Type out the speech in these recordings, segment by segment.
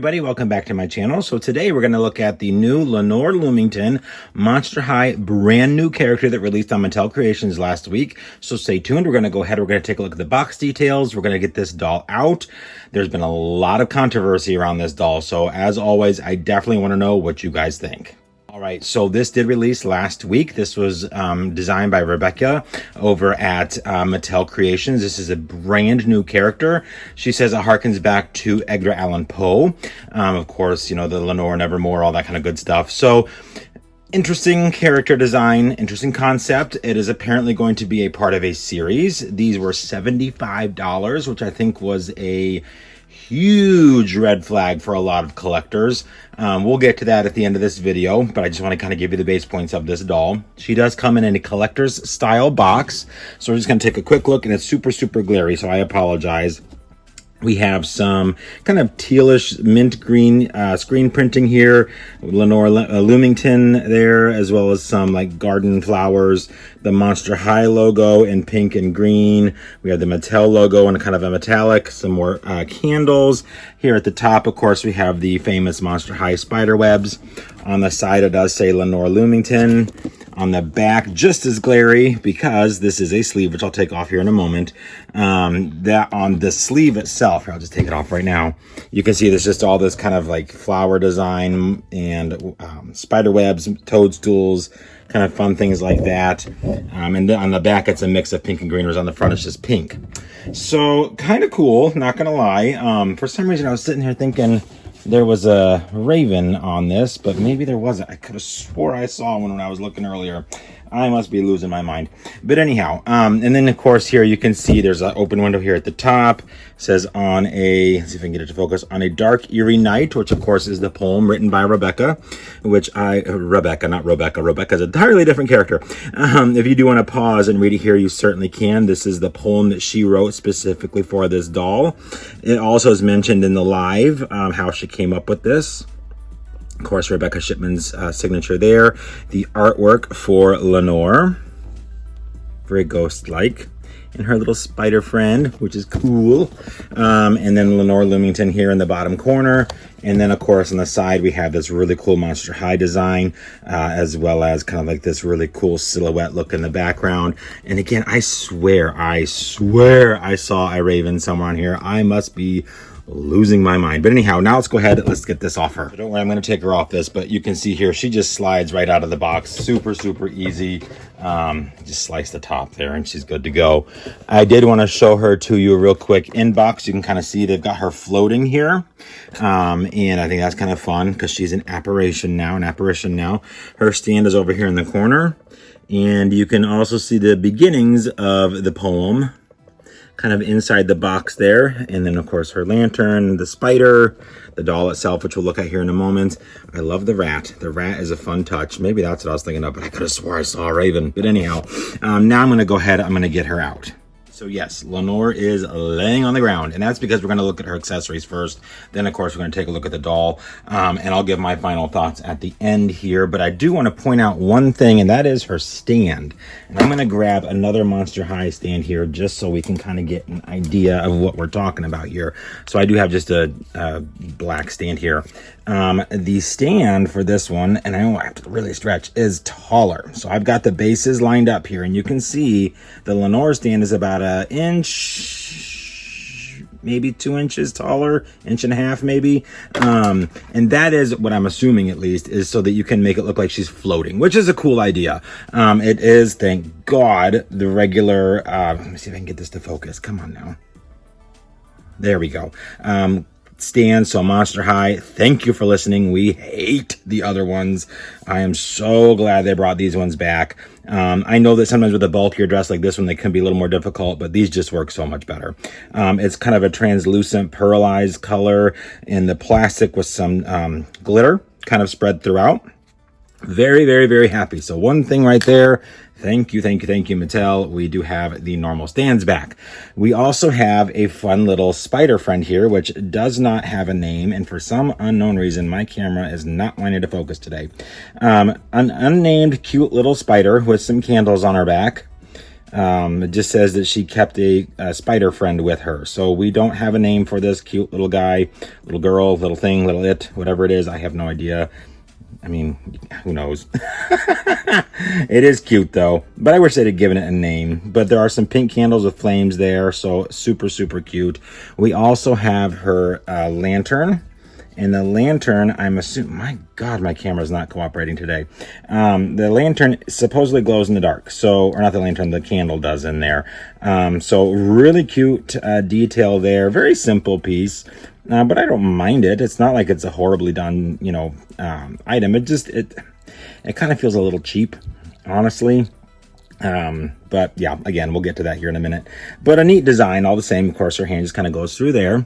Everybody, welcome back to my channel. So today we're going to look at the new Lenore Loomington Monster High brand new character that released on Mattel Creations last week. So stay tuned. We're going to go ahead. We're going to take a look at the box details. We're going to get this doll out. There's been a lot of controversy around this doll. So as always, I definitely want to know what you guys think. All right, so this did release last week. This was designed by Rebecca over at Mattel Creations. This is a brand new character. She says it harkens back to Edgar Allan Poe. Of course, you know, the Lenore Nevermore, all that kind of good stuff. So interesting character design, interesting concept. It is apparently going to be a part of a series. These were $75, which I think was a huge red flag for a lot of collectors. We'll get to that at the end of this video, but I just want to kind of give you the base points of this doll. She does come in a collector's style box, so we're just going to take a quick look, and it's super glary, so I apologize. We have some kind of tealish mint green screen printing here. Lenore Loomington there, as well as some like garden flowers. The Monster High logo in pink and green. We have the Mattel logo in kind of a metallic. Some more candles. Here at the top, of course, we have the famous Monster High spider webs. On the side, it does say Lenore Loomington. On the back, just as glary, because this is a sleeve, which I'll take off here in a moment. That on the sleeve itself, I'll just take it off right now. You can see there's just all this kind of like flower design and spider webs, toadstools, kind of fun things like that. And then on the back, it's a mix of pink and green, whereas on the front, it's just pink. So kind of cool, not gonna lie. For some reason, I was sitting here thinking there was a raven on this, but maybe there wasn't. I could have swore I saw one when I was looking earlier. I must be losing my mind. But anyhow, and then of course here you can see there's an open window here at the top. It says on a, let's see if I can get it to focus, on a dark, eerie night, which of course is the poem written by Rebecca, Rebecca's an entirely different character. If you do want to pause and read it here, you certainly can. This is the poem that she wrote specifically for this doll. It also is mentioned in the live, how she came up with this. Of course, Rebecca Shipman's signature there. The artwork for Lenore, very ghost-like, and her little spider friend, which is cool. And then Lenore Loomington here in the bottom corner. And then, of course, on the side, we have this really cool Monster High design, as well as kind of like this really cool silhouette look in the background. And again, I swear I saw a raven somewhere on here. I must be losing my mind. But anyhow, now let's go ahead, let's get this off her. So don't worry, I'm going to take her off this, but you can see here she just slides right out of the box. Super easy. Just slice the top there and she's good to go. I did want to show her to you real quick in box. You can kind of see they've got her floating here, and I think that's kind of fun because she's an apparition now. Her stand is over here in the corner, and you can also see the beginnings of the poem kind of inside the box there. And then of course her lantern, the spider, the doll itself, which we'll look at here in a moment. I love the rat. The rat is a fun touch. Maybe that's what I was thinking of, but I could have swore I saw a raven. But anyhow, now I'm going to go ahead, I'm going to get her out. So yes, Lenore is laying on the ground, and that's because we're going to look at her accessories first. Then, of course, we're going to take a look at the doll, and I'll give my final thoughts at the end here. But I do want to point out one thing, and that is her stand. And I'm going to grab another Monster High stand here just so we can kind of get an idea of what we're talking about here. So I do have just a black stand here. The stand for this one, and I know I have to really stretch, is taller. So I've got the bases lined up here, and you can see the Lenore stand is about an inch, maybe 2 inches taller, inch and a half maybe. And that is what I'm assuming, at least, is so that you can make it look like she's floating, which is a cool idea. It is, thank God, the regular, let me see if I can get this to focus. Come on now. There we go. Stand. So Monster High, thank you for listening. We hate the other ones. I am so glad they brought these ones back. I know that sometimes with a bulkier dress like this one, they can be a little more difficult, but these just work so much better. It's kind of a translucent pearlized color in the plastic with some glitter kind of spread throughout. Very happy. So one thing right there. Thank you, Mattel. We do have the normal stands back. We also have a fun little spider friend here, which does not have a name. And for some unknown reason, my camera is not wanting to focus today. An unnamed cute little spider with some candles on her back. It just says that she kept a spider friend with her. So we don't have a name for this cute little guy, little girl, little thing, little it, whatever it is. I have no idea. I mean, who knows? It is cute though, but I wish they'd have given it a name. But there are some pink candles with flames there, so super, super cute. We also have her lantern. And the lantern, I'm assuming, my God, my camera's not cooperating today. The lantern supposedly glows in the dark. So, or not the lantern, the candle does in there. So really cute detail there. Very simple piece. But I don't mind it. It's not like it's a horribly done, item. It kind of feels a little cheap, honestly. But yeah, again, we'll get to that here in a minute. But a neat design, all the same. Of course, her hand just kind of goes through there.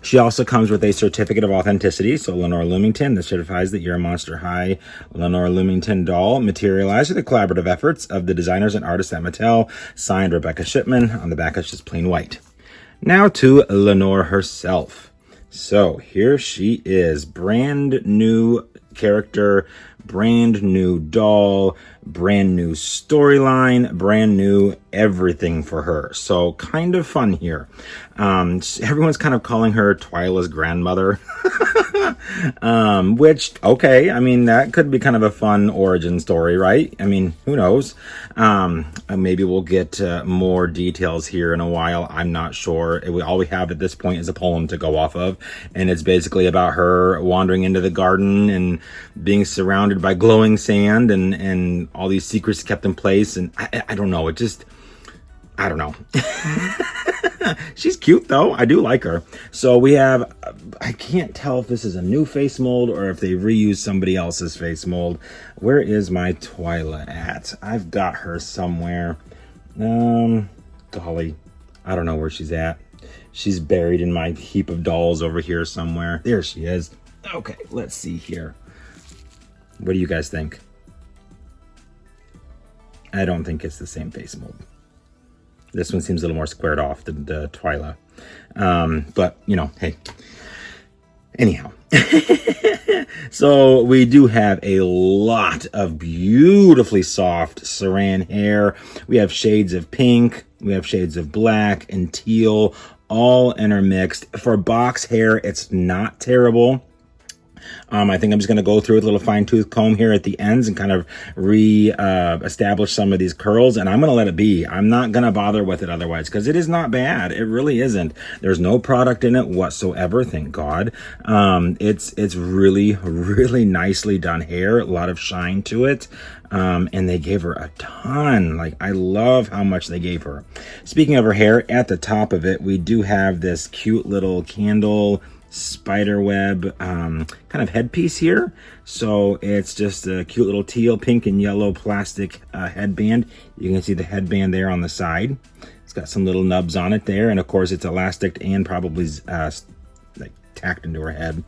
She also comes with a certificate of authenticity. So Lenore Loomington, that certifies that you're a Monster High Lenore Loomington doll, materialized through the collaborative efforts of the designers and artists at Mattel. Signed, Rebecca Shipman. On the back, it's just plain white. Now to Lenore herself. So here she is, brand new character, brand new doll, brand new storyline, brand new everything for her. So kind of fun here. Everyone's kind of calling her Twyla's grandmother, which, okay, I mean, that could be kind of a fun origin story, right? I mean, who knows? Maybe we'll get more details here in a while. I'm not sure. All we have at this point is a poem to go off of, and it's basically about her wandering into the garden and being surrounded by glowing sand and all these secrets kept in place. And I don't know. I don't know. She's cute though. I do like her. So we have, I can't tell if this is a new face mold or if they reused somebody else's face mold. Where is my Twyla at? I've got her somewhere. Golly, I don't know where she's at. She's buried in my heap of dolls over here somewhere. There she is. Okay, let's see here. What do you guys think? I don't think it's the same face mold. This one seems a little more squared off than the Twyla. But, hey. Anyhow. So we do have a lot of beautifully soft saran hair. We have shades of pink. We have shades of black and teal, all intermixed. For box hair, it's not terrible. I think I'm just going to go through with a little fine-tooth comb here at the ends and kind of establish some of these curls, and I'm going to let it be. I'm not going to bother with it otherwise because it is not bad. It really isn't. There's no product in it whatsoever, thank God. It's really, really nicely done hair, a lot of shine to it, and they gave her a ton. Like, I love how much they gave her. Speaking of her hair, at the top of it, we do have this cute little candle spider web kind of headpiece here. So it's just a cute little teal, pink, and yellow plastic headband. You can see the headband there on the side. It's got some little nubs on it there, and of course it's elastic and probably like tacked into her head.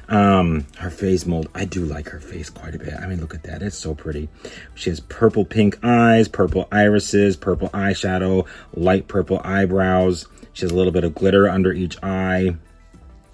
Her face mold, I do like her face quite a bit. I mean, look at that, it's so pretty. She has purple pink eyes, purple irises, purple eyeshadow, light purple eyebrows. She has a little bit of glitter under each eye.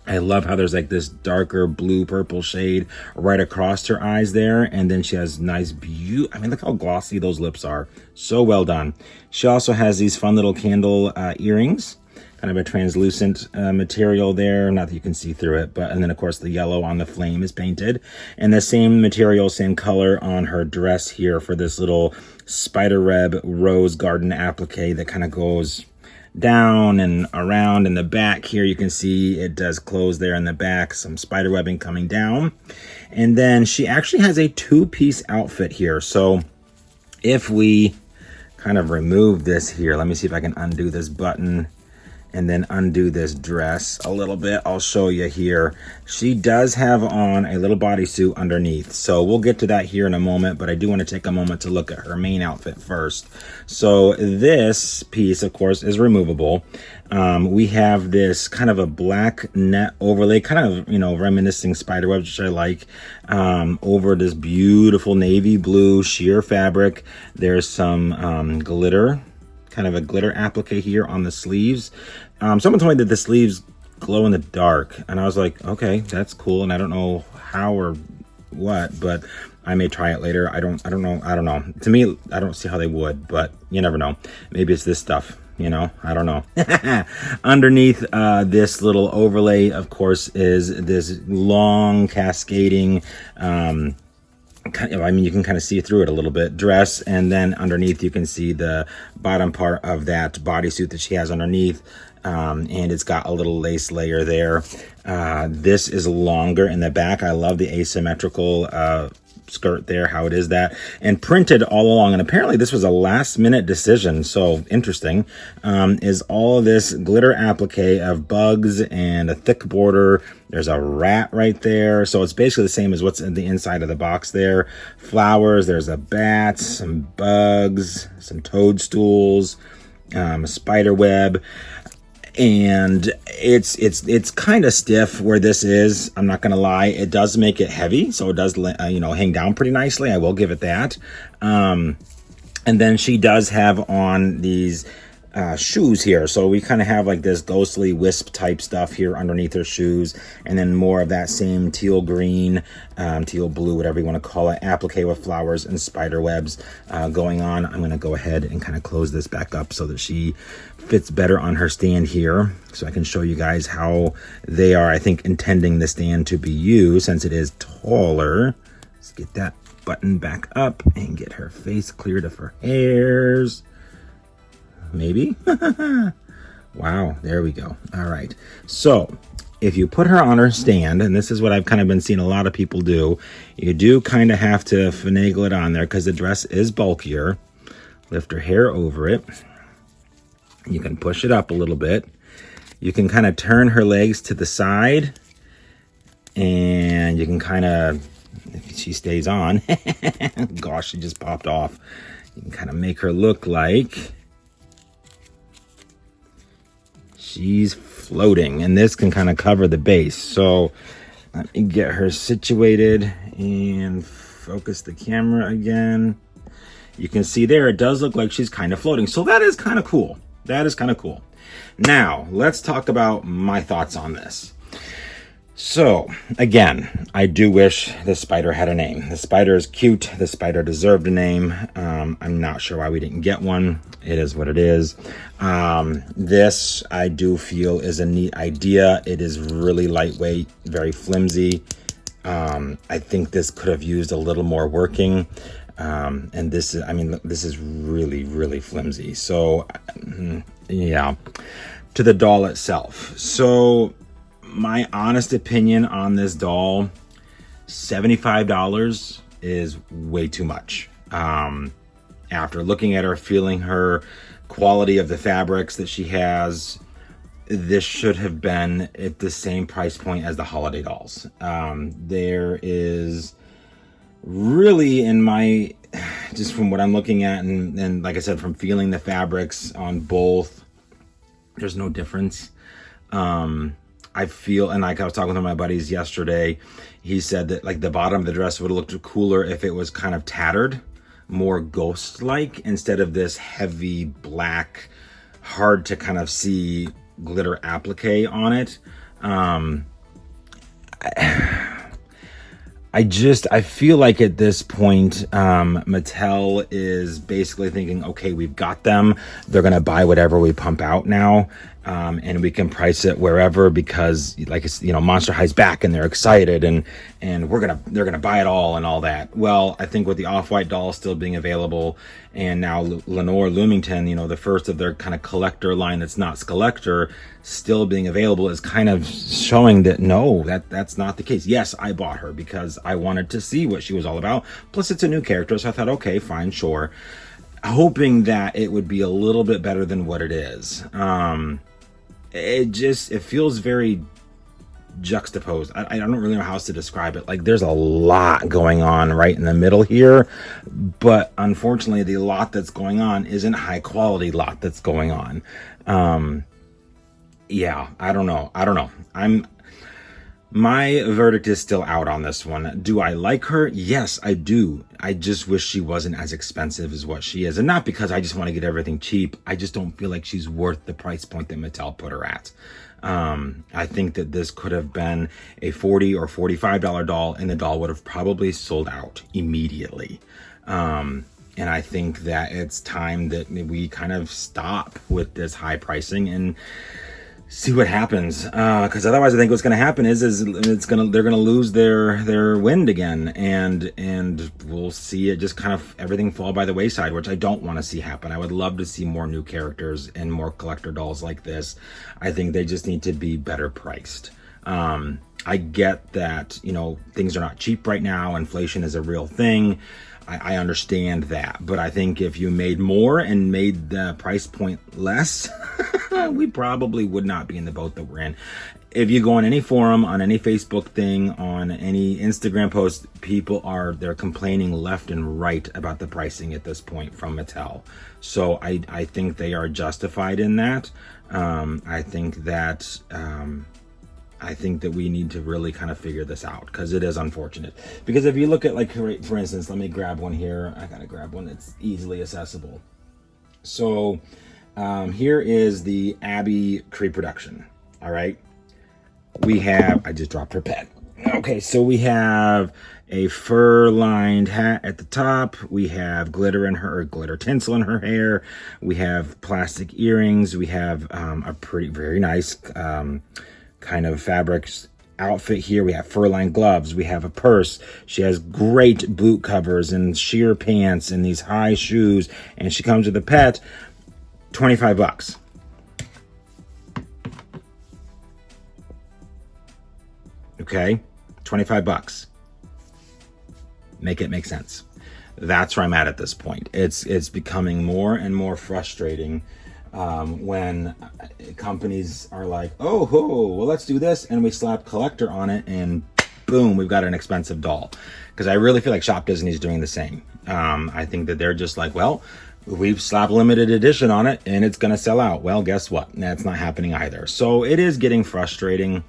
I love how there's like this darker blue purple shade right across her eyes there. And then she has nice I mean, look how glossy those lips are. So well done. She also has these fun little candle earrings, kind of a translucent material there. Not that you can see through it, and then of course the yellow on the flame is painted. And the same material, same color on her dress here for this little spider web rose garden applique that kind of goes down and around. In the back here you can see it does close there in the back, some spider webbing coming down. And then she actually has a two-piece outfit here. So if we kind of remove this here, let me see if I can undo this button and then undo this dress a little bit. I'll show you here. She does have on a little bodysuit underneath. So we'll get to that here in a moment, but I do want to take a moment to look at her main outfit first. So this piece, of course, is removable. We have this kind of a black net overlay, kind of, reminiscing spider webs, which I like, over this beautiful navy blue sheer fabric. There's some glitter, kind of a glitter applique here on the sleeves. Someone told me that the sleeves glow in the dark, and I was like, okay, that's cool. And I don't know how or what, but I may try it later. I don't know. To me, I don't see how they would, but you never know. Maybe it's this stuff. I don't know. Underneath this little overlay, of course, is this long cascading, you can kind of see through it a little bit, dress, and then underneath you can see the bottom part of that bodysuit that she has underneath, and it's got a little lace layer there. This is longer in the back. I love the asymmetrical skirt there, how it is that, and printed all along, and apparently this was a last minute decision, so interesting, is all of this glitter applique of bugs and a thick border. There's a rat right there, so it's basically the same as what's in the inside of the box there. Flowers, there's a bat, some bugs, some toadstools, a spider web. And it's kind of stiff where this is. I'm not gonna lie, it does make it heavy, so it does hang down pretty nicely. I will give it that. And then she does have on these shoes here, so we kind of have like this ghostly wisp type stuff here underneath her shoes, and then more of that same teal green, teal blue, whatever you want to call it, applique with flowers and spider webs going on. I'm going to go ahead and kind of close this back up so that she fits better on her stand here, so I can show you guys how they are, I think, intending the stand to be used, since it is taller. Let's get that button back up and get her face cleared of her hairs. Maybe. Wow, there we go. All right, so if you put her on her stand, and this is what I've kind of been seeing a lot of people do, you do kind of have to finagle it on there because the dress is bulkier. Lift her hair over it. You can push it up a little bit. You can kind of turn her legs to the side, and you can kind of, if she stays on, gosh, she just popped off. You can kind of make her look like she's floating, and this can kind of cover the base. So let me get her situated and focus the camera again. You can see there, it does look like she's kind of floating. So that is kind of cool. That is kind of cool. Now, let's talk about my thoughts on this. So, again, I do wish the spider had a name. The spider is cute. The spider deserved a name. I'm not sure why we didn't get one. It is what it is. This, I do feel, is a neat idea. It is really lightweight, very flimsy. I think this could have used a little more working. And this is, this is really, really flimsy. So, yeah. To the doll itself. So, my honest opinion on this doll, $75 is way too much. After looking at her, feeling her, quality of the fabrics that she has, this should have been at the same price point as the holiday dolls. There is really, in my, just from what I'm looking at, and like I said, from feeling the fabrics on both, there's no difference. I feel, and like I was talking to my buddies yesterday, he said that like the bottom of the dress would have looked cooler if it was kind of tattered, more ghost-like, instead of this heavy black, hard to kind of see glitter applique on it. I feel like at this point, Mattel is basically thinking, okay, we've got them. They're going to buy whatever we pump out now. And we can price it wherever, because like it's, Monster High's back and they're excited, and they're going to buy it all and all that. Well, I think with the Off-White doll still being available, and now Lenore Loomington, the first of their kind of collector line that's not Scollector, still being available, is kind of showing that no, that's not the case. Yes, I bought her because I wanted to see what she was all about. Plus it's a new character, so I thought, okay, fine, sure. Hoping that it would be a little bit better than what it is. It feels very juxtaposed. I don't really know how else to describe it. Like, there's a lot going on right in the middle here, but unfortunately the lot that's going on isn't high quality lot that's going on. Yeah, I don't know. My verdict is still out on this one. Do I like her? Yes, I do. I just wish she wasn't as expensive as what she is. And not because I just want to get everything cheap. I just don't feel like she's worth the price point that Mattel put her at. I think that this could have been a $40 or $45 doll, and the doll would have probably sold out immediately. And I think that it's time that we kind of stop with this high pricing and see what happens. Because otherwise, I think what's going to happen is they're going to lose their wind again, and we'll see it just kind of everything fall by the wayside, which I don't want to see happen. I would love to see more new characters and more collector dolls like this. I think they just need to be better priced. I get that, you know, things are not cheap right now. Inflation is a real thing. I understand that, but I think if you made more and made the price point less, we probably would not be in the boat that we're in. If you go on any forum, on any Facebook thing, on any Instagram post, they're complaining left and right about the pricing at this point from Mattel. So I think they are justified in that. I think that we need to really kind of figure this out, because it is unfortunate. Because if you look at, like, for instance, let me grab one here. I gotta grab one that's easily accessible. So here is the Abby pre-production. All right. I just dropped her pen. Okay, so we have a fur-lined hat at the top. We have glitter tinsel in her hair. We have plastic earrings. We have a very nice kind of fabric outfit here. We have fur-lined gloves. We have a purse. She has great boot covers and sheer pants and these high shoes. And she comes with a pet, $25. Okay, $25. Make it make sense. That's where I'm at this point. It's becoming more and more frustrating when companies are like, oh, well, let's do this, and we slap collector on it, and boom, we've got an expensive doll. Because I really feel like Shop Disney's doing the same. I think that they're just like, well, we've slapped limited edition on it, and it's going to sell out. Well, guess what? That's not happening either. So it is getting frustrating.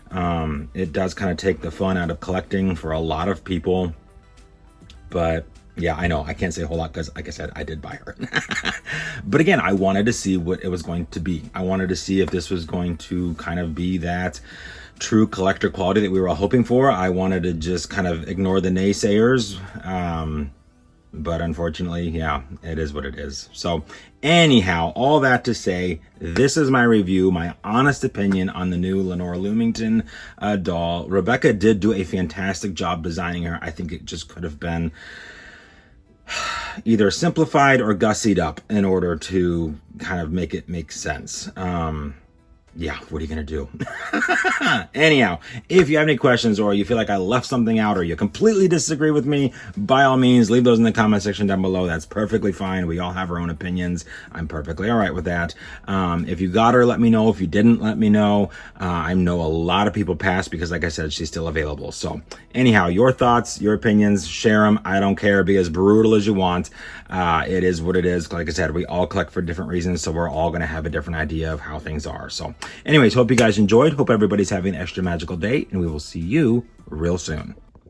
It does kind of take the fun out of collecting for a lot of people. But yeah, I know I can't say a whole lot because, like I said, I did buy her. But again, I wanted to see what it was going to be. I wanted to see if this was going to kind of be that true collector quality that we were all hoping for. I wanted to just kind of ignore the naysayers. But unfortunately, yeah, it is what it is. So anyhow, all that to say, this is my review, my honest opinion on the new Lenore Loomington doll. Rebecca did do a fantastic job designing her. I think it just could have been either simplified or gussied up in order to kind of make it make sense. Yeah, what are you going to do? Anyhow, if you have any questions or you feel like I left something out or you completely disagree with me, by all means, leave those in the comment section down below. That's perfectly fine. We all have our own opinions. I'm perfectly all right with that. If you got her, let me know. If you didn't, let me know. I know a lot of people passed because, like I said, she's still available. So anyhow, your thoughts, your opinions, share them. I don't care. Be as brutal as you want. It is what it is. Like I said, we all collect for different reasons, so we're all going to have a different idea of how things are. So anyways, hope you guys enjoyed. Hope everybody's having an extra magical day, and we will see you real soon.